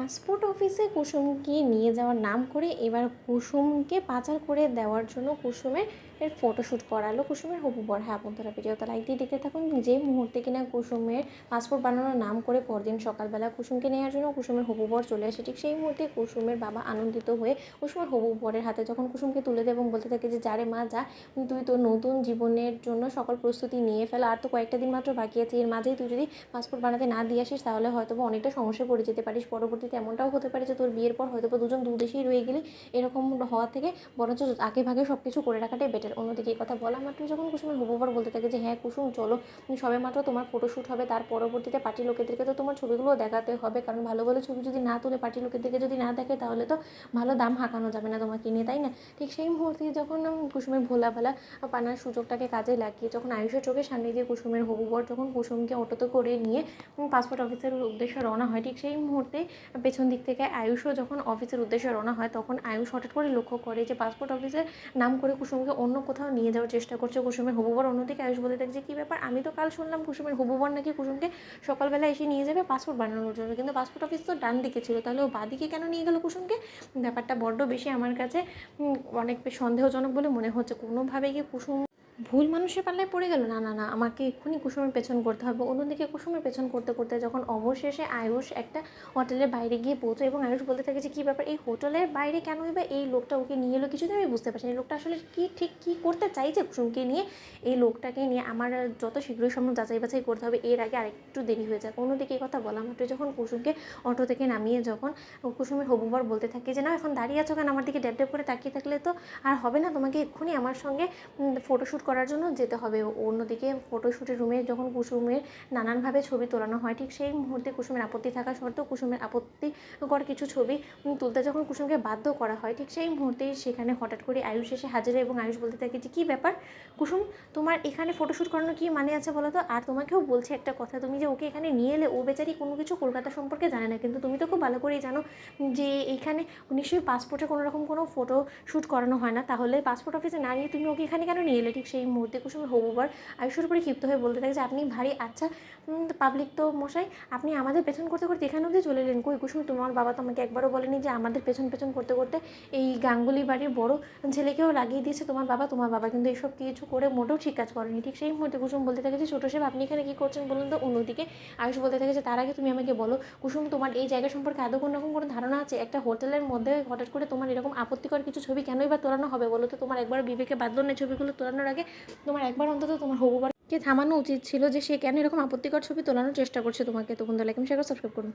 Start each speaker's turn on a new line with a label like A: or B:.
A: Passport অফিসে কুসুমকে নিয়ে যাওয়ার নাম করে এবার কুসুমকে পাচার করে দেওয়ার জন্য কুসুমের ফটোশ্যুট করালো কুসুমের হবু বর। হ্যাঁ বন্ধুরা, ভিডিওটা লাইক দিয়ে দেখতে থাকুন। যে মুহূর্তে কিনা কুসুমের পাসপোর্ট বানানোর নাম করে পরদিন সকালবেলা কুসুমকে নেওয়ার জন্য কুসুমের হবু বর চলে আসে, ঠিক সেই মুহূর্তে কুসুমের বাবা আনন্দিত হয়ে কুসুমের হবু বরের হাতে যখন কুসুমকে তুলে দেয় এবং বলতে থাকে যে যারে মা যা, তুই তো নতুন জীবনের জন্য সকল প্রস্তুতি নিয়ে ফেল, আর তো কয়েকটা দিন মাত্র বাকি আছে, এর মাঝেই তুই যদি পাসপোর্ট বানাতে না দিয়ে আসিস তাহলে হয়তো অনেকটা সমস্যায় পড়ে যেতে পারিস। পরবর্তীতে এমনটাও হতে পারে যে তোর বিয়ের পর হয়তো দুজন দু দেশেই রয়ে গেলে, এরকম হওয়া থেকে বরঞ্চ আগে ভাগে সব কিছু করে রাখাটাই বেটার। অন্যদিকে এই কথা বলা মাত্র যখন কুসুমের হবু বর বলতে থাকে যে হ্যাঁ কুসুম চলো, সবে মাত্র তোমার ফটোশ্যুট হবে, তার পরবর্তীতে পার্টি লোকেদেরকে তো তোমার ছবিগুলোও দেখাতে হবে, কারণ ভালো ভালো ছবি যদি না তুলে পার্টি লোকেদেরকে যদি না দেখে তাহলে তো ভালো দাম হাঁকানো যাবে না তোমাকে নিয়ে, তাই না? ঠিক সেই মুহূর্তে যখন কুসুমের ভোলাভালা পানার সুযোগটাকে কাজে লাগিয়ে যখন আয়ুষের চোখের সামনে দিয়ে কুসুমের হবু বর যখন কুসুমকে অটোতে করে নিয়ে পাসপোর্ট অফিসের উদ্দেশ্যে রওনা হয়, ঠিক সেই মুহূর্তে পেছন দিক থেকে আয়ুষও যখন অফিসের উদ্দেশ্যে রওনা হয় তখন আয়ুষ হঠাৎ করে লক্ষ্য করে যে পাসপোর্ট অফিসের নাম করে কুসুমকে অন্য কোথাও নিয়ে যাওয়ার চেষ্টা করছে কুসুমের হবু বর। অন্যদিকে আয়ুষ বলে থাকে যে কী ব্যাপার, আমি তো কাল শুনলাম কুসুমের হবু বর নাকি কুসুমকে সকালবেলা এসে নিয়ে যাবে পাসপোর্ট বানানোর জন্য, কিন্তু পাসপোর্ট অফিস তো ডান দিকে ছিল, তাহলে ও বাদিকে কেন নিয়ে গেল কুসুমকে? ব্যাপারটা বড্ড বেশি আমার কাছে অনেক সন্দেহজনক বলে মনে হচ্ছে। কোনোভাবে কি কুসুম ভুল মানুষের পাল্লায় পড়ে গেল? না না না, আমাকে এক্ষুনি কুসুমের পেছন করতে হবে। অন্যদিকে কুসুমের পেছন করতে করতে যখন অবশেষে আয়ুষ একটা হোটেলের বাইরে গিয়ে পৌঁছয় এবং আয়ুষ বলতে থাকে যে কী ব্যাপার, এই হোটেলের বাইরে কেন বা এই লোকটা ওকে নিয়ে এলো, কিছুতে আমি বুঝতে পারছি না এই লোকটা আসলে কী করতে চাইছে কুসুমকে নিয়ে। এই লোকটাকে নিয়ে আমার যত শীঘ্রই সম্ভব যাচাই বাছাই করতে হবে, এর আগে আরেকটু দেরি হয়ে যাক। অন্যদিকে এই কথা বলা মাত্র যখন কুসুমকে অটো থেকে নামিয়ে যখন কুসুমের হবু বর বলতে থাকে যে না এখন দাঁড়িয়ে আছো কেন, আমার দিকে ড্যাব ড্যাব করে তাকিয়ে থাকলে তো আর হবে না, তোমাকে এক্ষুনি আমার সঙ্গে ফটোশ্যুট করার জন্য যেতে হবে। অন্যদিকে ফটোশ্যুটের রুমে যখন কুসুমের নানানভাবে ছবি তোলানো হয়, ঠিক সেই মুহূর্তে কুসুমের আপত্তি থাকা সত্ত্বেও কুসুমের আপত্তিকর কিছু ছবি তুলতে যখন কুসুমকে বাধ্য করা হয়, ঠিক সেই মুহূর্তেই সেখানে হঠাৎ করে আয়ুষ এসে হাজির হয় এবং আয়ুষ বলতে থাকে যে কী ব্যাপার কুসুম, তোমার এখানে ফটোশ্যুট করানো কি মানে আছে বলো তো? আর তোমাকেও বলছে একটা কথা, তুমি যে ওকে এখানে নিয়ে এলে, ও বেচারি কোনো কিছু কলকাতা সম্পর্কে জানে না, কিন্তু তুমি তো খুব ভালো করেই জানো যে এইখানে নিশ্চয়ই পাসপোর্টে কোনো রকম কোনো ফটো শ্যুট করানো হয় না, তাহলে পাসপোর্ট অফিসে না নিয়ে তুমি ওকে এখানে কেন নিয়ে এলে? ঠিক সেই মুহূর্তে কুসুমের হবু বর আয়ুষের উপরে ক্ষিপ্ত হয়ে বলতে থাকে যে আপনি ভারী আচ্ছা পাবলিক তো মশাই, আপনি আমাদের পেছন করতে করতে এখানে অবধি চলে এলেন। কই কুসুম, তোমার বাবা তো আমাকে একবারও বলেনি যে আমাদের পেছন পেছন করতে করতে এই গাঙ্গুলি বাড়ির বড় ছেলেকেও লাগিয়ে দিয়েছে তোমার বাবা কিন্তু এইসব কিছু করে মোটেও ঠিক কাজ করেনি। ঠিক সেই মুহূর্তে কুসুম বলতে থাকে যে ছোটো সাহেব আপনি এখানে কী করছেন বলুন তো? অন্যদিকে আয়ুষ বলতে থাকে যে তার আগে তুমি আমাকে বলো কুসুম, তোমার এই জায়গা সম্পর্কে আদৌ কোনো রকম কোনো ধারণা আছে? একটা হোটেলের মধ্যে হঠাৎ করে তোমার এরকম আপত্তিকর কিছু ছবি কেনই বা তোলানো হবে বলো তো? তোমার একবার বিবেকে বাঁধলো না ছবিগুলো তোলানোর আগে? তোমার একবার অন্তত তোমার হবু বরকে থামানো উচিত ছিল যে সে কেন এরকম আপত্তিকর ছবি তোলানোর চেষ্টা করছে তোমাকে। তো বন্ধুরা লাইক এবং শেয়ার করে সাবস্ক্রাইব করুন।